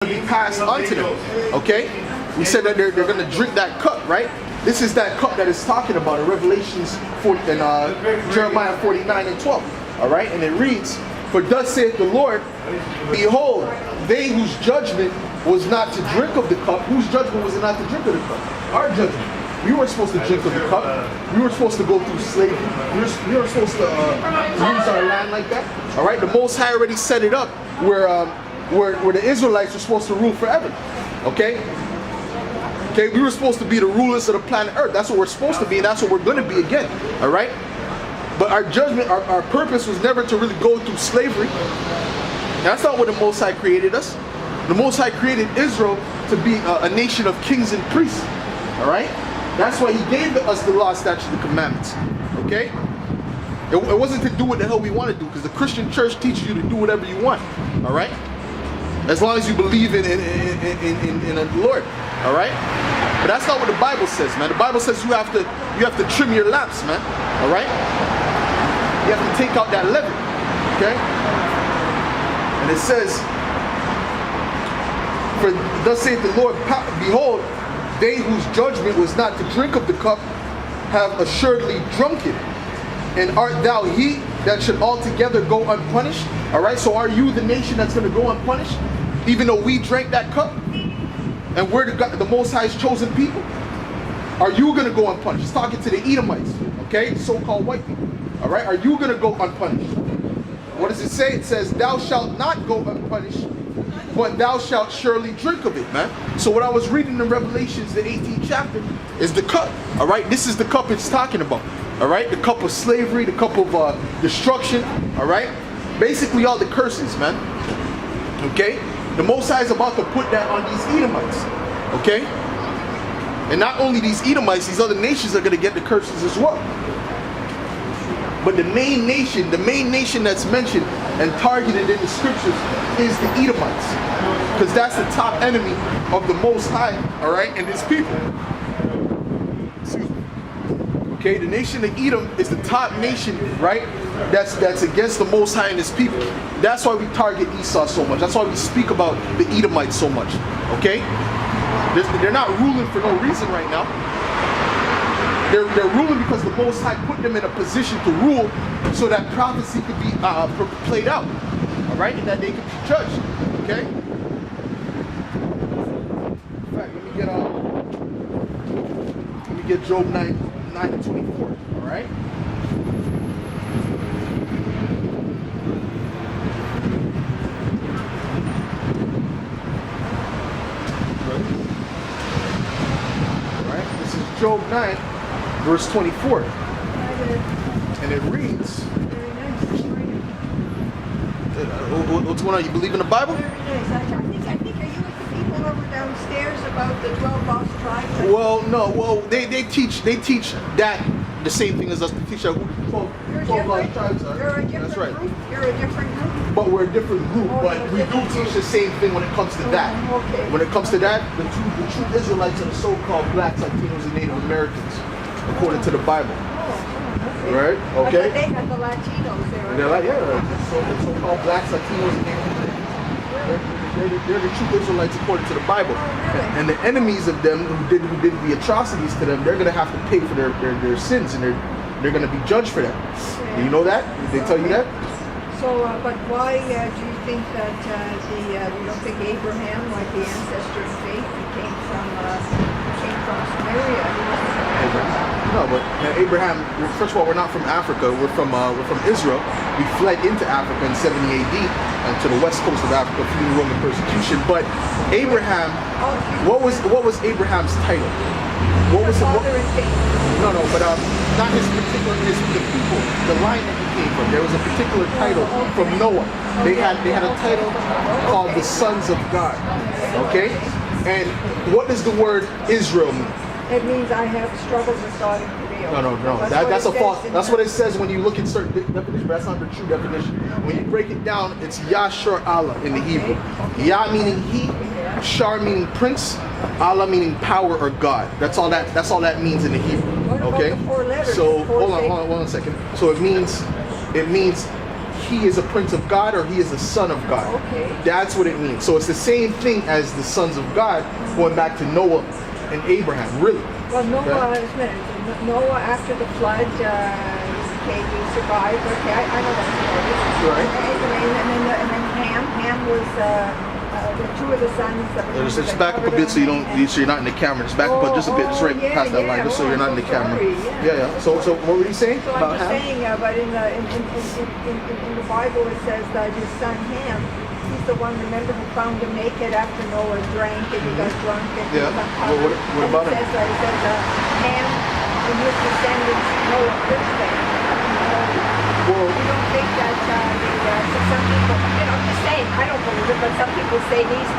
be passed onto them. Okay? We said that they're going to drink that cup, right? This is that cup that is talking about in Revelations 40 and Jeremiah 49 and 12. All right? And it reads, "For thus saith the Lord, behold, they whose judgment was not to drink of the cup." Whose judgment was it not to drink of the cup? Our judgment. We weren't supposed to drink of the cup. We were supposed to go through slavery. We were supposed to use our land like that. All right? The Most High already set it up where the Israelites were supposed to rule forever. Okay? Okay, we were supposed to be the rulers of the planet Earth. That's what we're supposed to be, and that's what we're going to be again. All right? But our judgment, our purpose was never to really go through slavery. That's not what the Most High created us. The Most High created Israel to be a nation of kings and priests. All right? That's why He gave us the law, statutes, and commandments. Okay? It wasn't to do what the hell we want to do, because the Christian church teaches you to do whatever you want. All right? As long as you believe in the Lord. All right? But that's not what the Bible says, man. The Bible says you have to trim your lamps, man. All right? You have to take out that leaven. Okay? And it says, "For thus saith the Lord, behold, they whose judgment was not to drink of the cup have assuredly drunk it. And art thou he that should altogether go unpunished?" All right? So are you the nation that's going to go unpunished? Even though we drank that cup? And we're the Most High's chosen people? Are you going to go unpunished? He's talking to the Edomites, okay? So-called white people. All right? Are you going to go unpunished? What does it say? It says, "Thou shalt not go unpunished, but thou shalt surely drink of it," man. So what I was reading in Revelations, the 18th chapter, is the cup. All right? This is the cup it's talking about. All right? The cup of slavery, the cup of destruction. All right? Basically all the curses, man. Okay? The Most High is about to put that on these Edomites. Okay? And not only these Edomites, these other nations are going to get the curses as well. But the main nation that's mentioned and targeted in the scriptures is the Edomites. Because that's the top enemy of the Most High, all right, and his people. Excuse me. Okay, the nation of Edom is the top nation, right, that's against the Most High and his people. That's why we target Esau so much. That's why we speak about the Edomites so much, okay? They're not ruling for no reason right now. They're ruling because the Most High put them in a position to rule so that prophecy could be played out, all right, and that they could be judged, okay? In fact, let me get Job 9 and 24, all right? All right, this is Job 9. Verse 24, and it reads, what's going on? You believe in the Bible? Very nice. I think, are you with the people over downstairs about the 12 lost tribes? Well, no. Well, they teach that the same thing as us. They teach that 12 lost tribes are. You're a different That's right. group? You're a different group? But we're a different group. Oh, But we do teach the same thing when it comes to that. Okay. When it comes to that, the true Israelites are the so-called blacks, Latinos, and Native Americans, according to the Bible. Right? Okay. But they have the Latinos there. They're like, yeah, the so-called blacks, Latinos, and Native Americans. They're the true Israelites according to the Bible. And the enemies of them who did the atrocities to them, they're going to have to pay for their sins, and they're going to be judged for that. Do you know that? Did they tell you that? So, but why do you think that you don't think Abraham, like the ancestor of faith, came from Samaria? No, but Abraham. First of all, we're not from Africa. We're from Israel. We fled into Africa in 70 AD to the west coast of Africa, fleeing Roman persecution. But Abraham, what was Abraham's title? What was father of faith? No, but not the people, the line that he came from. There was a particular title from Noah. They had a title called the Sons of God. Okay, and what does the word Israel mean? It means I have struggled with God and prevailed. No. That's a false. That's what it says when you look at certain definitions. But that's not the true definition. When you break it down, it's Yashar Allah in the Hebrew. Yah meaning he, Shar meaning prince, Allah meaning power or God. That's all that means in the Hebrew. Okay. What about the 4 letters? So hold on a second. So it means he is a prince of God or he is a son of God. Okay. That's what it means. So it's the same thing as the sons of God going back to Noah and Abraham, really. Well, Noah, Okay. just a minute. Noah, after the flood, okay, he survived. Okay, I know that story. Right. And then Ham was the two of the sons. Just back up a bit so you don't, so you're not in the camera. Just back up just a bit, just right past that line, just so you're not in the camera. Yeah, yeah. So what were you saying So about I'm just Ham? saying, but in the Bible it says that his son Ham, he's the one, remember, who found him naked after Noah drank and he got drunk and he Yeah. was uncovered. What about him? It says Ham and his descendants Noah cursed them. Well, You don't think that some people, I'm just saying, I don't believe it, but some people say these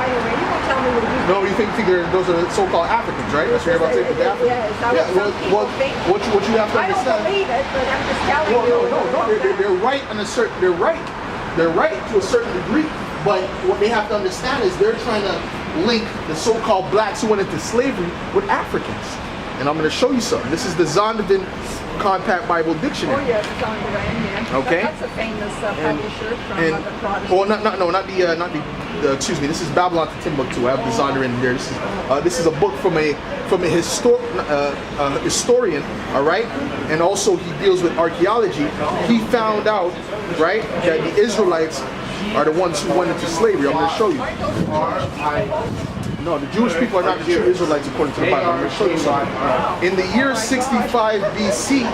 anyway, you won't tell me what you no, you think those are so-called Africans, right? That's what you're about to say. The Africans. Yeah, is that what some people think? What you have to I don't understand. believe it, but I'm just telling Well, you. no, they're right on a certain. They're right to a certain degree. But what they have to understand is they're trying to link the so-called blacks who went into slavery with Africans. And I'm going to show you something. This is the Zondervan Compact Bible Oh Dictionary. yes, it's on the end, yeah. Okay. That's a famous publisher from And the Protestant. well, not the excuse me. This is Babylon to Timbuktu. I have the Zonder in there. This is a book from a historian. All right, and also he deals with archaeology. He found out, right, that the Israelites are the ones who went into slavery. I'm going to show you. No, the Jewish people are not the true Israelites according to the Bible. I'm going to show you something. In the year 65 BC,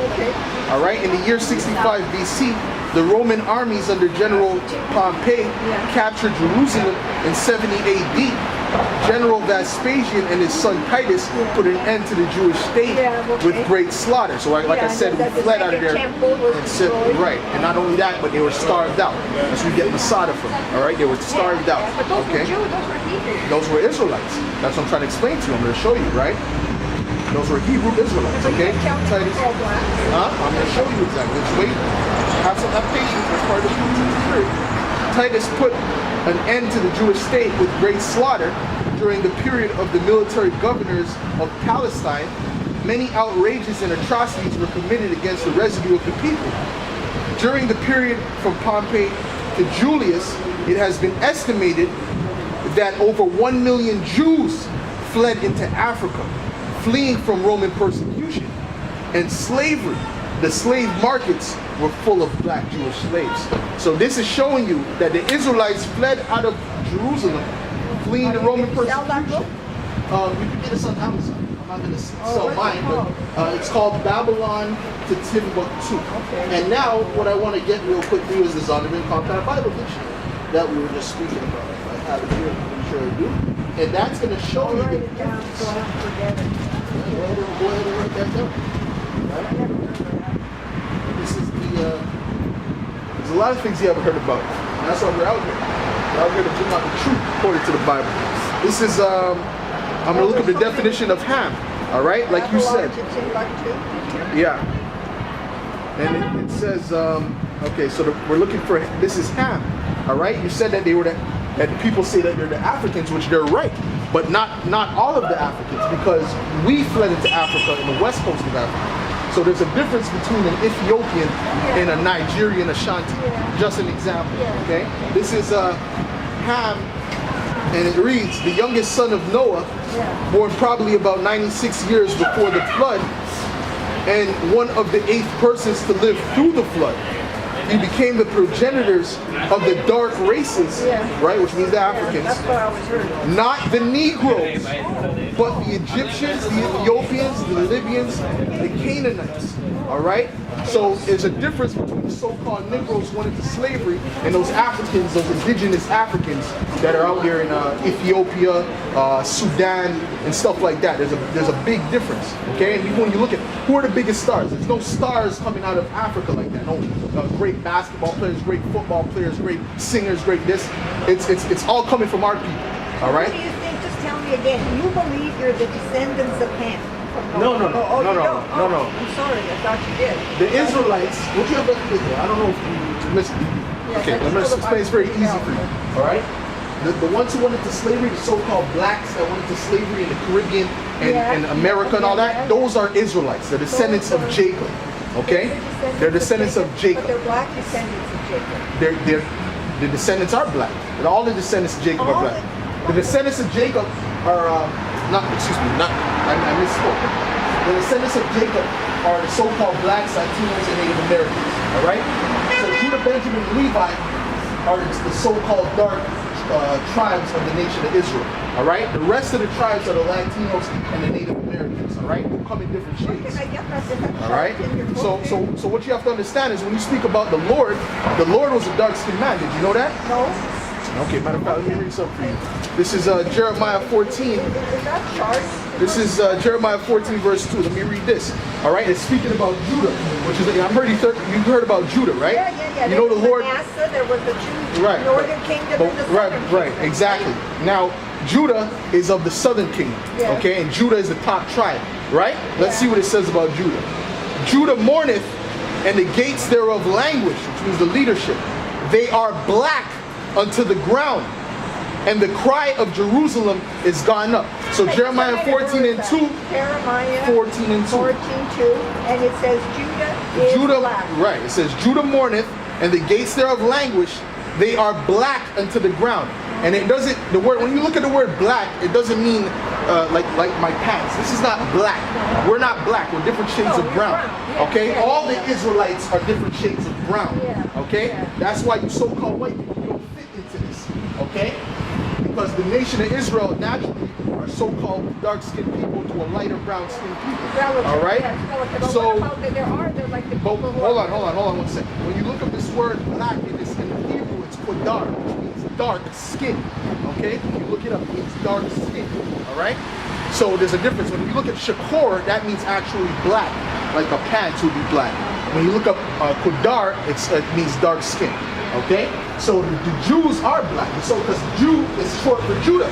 all right, in the year 65 BC, the Roman armies under General Pompey captured Jerusalem in 70 AD. General Vespasian and his son Titus put an end to the Jewish state with great slaughter. So like I said, we fled out of there. Right, and not only that, but they were starved out. That's where we get Masada from. All right, they were starved out. But those Okay. were Jews, those were Hebrews. Those were Israelites. That's what I'm trying to explain to you. I'm going to show you, right? Those were Hebrew Israelites, okay? Titus. I'm going to show you exactly. Just wait. Have patience. That's part of the fruits of the Spirit. Titus put an end to the Jewish state with great slaughter during the period of the military governors of Palestine. Many outrages and atrocities were committed against the residue of the people. During the period from Pompey to Julius, it has been estimated that over 1 million Jews fled into Africa, fleeing from Roman persecution and slavery. The slave markets were full of black Jewish slaves. So this is showing you that the Israelites fled out of Jerusalem, fleeing the Roman persecution. You can get this on Amazon. I'm not going to sell mine, but it's called Babylon to Timbuktu. And now, what I want to get real quickly is the Zondervan Compact Bible Dictionary that we were just speaking about. I have it here, I'm sure I do. And that's going to show you the difference. So I don't forget it. Go ahead and write that down. Right? This is there's a lot of things you haven't heard about. And that's why we're out here. We're out here to bring out the truth according to the Bible. This is, I'm going to look up the definition of Ham. All right? Like you said. Yeah. And it says, okay, so we're looking for, this is Ham. All right? You said that they were that people say that they're the Africans, which they're right. But not all of the Africans, because we fled into Africa in the west coast of Africa. So there's a difference between an Ethiopian and a Nigerian Ashanti. Just an example, okay? This is Ham, and it reads, the youngest son of Noah, born probably about 96 years before the flood, and one of the 8 persons to live through the flood. He became the progenitors of the dark races, right, which means the Africans. That's what I always heard. Not the Negroes, but the Egyptians, the Ethiopians, the Libyans, the Canaanites. All right? So there's a difference between the so-called Negroes who went into slavery and those Africans, those indigenous Africans that are out there in Ethiopia, Sudan, and stuff like that. There's a big difference. Okay? And even when you look at who are the biggest stars, there's no stars coming out of Africa like that. No great basketball players, great football players, great singers, great this. It's all coming from our people. All right? What do you think? Just tell me again. You believe you're the descendants of Ham? No. I'm sorry, I thought you did. The Israelites, what you have to do, I don't know if you listen. Okay, let me explain. It's very easy for you. All right? The ones who went into slavery, the so-called blacks that went into slavery in the Caribbean and America and all that, those are Israelites, the descendants of Jacob. Okay? They're descendants of But Jacob. they're black descendants of Jacob. The descendants are black. And all the descendants of Jacob are All black. The descendants of Jacob are I misspoke. The descendants of Jacob are the so-called blacks, Latinos, and Native Americans. All right. So Judah, Benjamin, and Levi are the so-called dark tribes of the nation of Israel. All right. The rest of the tribes are the Latinos and the Native Americans. All right. Who come in different Where shades. can I get that? They have All right. charts in your book. So what you have to understand is when you speak about the Lord was a dark-skinned man. Did you know that? No. Okay, matter of fact, let me read something for you. This is Jeremiah 14. Is that charts? This is Jeremiah 14, verse 2. Let me read this. All right, it's speaking about Judah, which is, I'm pretty certain you heard about Judah, right? Yeah. You know the Lord. Manasseh, there was the Jews, Right. northern kingdom and the southern Right, kingdom. exactly. Now, Judah is of the southern kingdom, Yeah. okay? And Judah is the top tribe, right? Let's Yeah. see what it says about Judah. Judah mourneth, and the gates thereof languish, which means the leadership. They are black unto the ground, and the cry of Jerusalem is gone up. So Wait, Jeremiah say that 14 and again. 2, Jeremiah 14 and 2. 14:2, and it says Judah is Judah, black. right? It says Judah mourneth, and the gates thereof languish. They are black unto the ground. And it doesn't. The word, when you look at the word black, it doesn't mean like my pants. This is not black. We're not black. We're different shades No, of you're brown. brown. Yeah, Okay. yeah, All yeah. the Israelites are different shades of brown. Yeah, Okay. yeah. That's why you so-called white people don't fit into this. Okay. Because the nation of Israel naturally are so-called dark-skinned people to a lighter brown-skinned people. Relative, All right. yes, relative. But So. what about that they're like the But people who hold are- on 1 second. When you look up this word black in Hebrew, it's kodar, which means dark skin. Okay? When you look it up, it means dark skin. Alright? So there's a difference. When you look at shakor, that means actually black. Like a pants would be black. When you look up kodar, it means dark skin. Okay? So the Jews are black. So because Jew is short for Judah.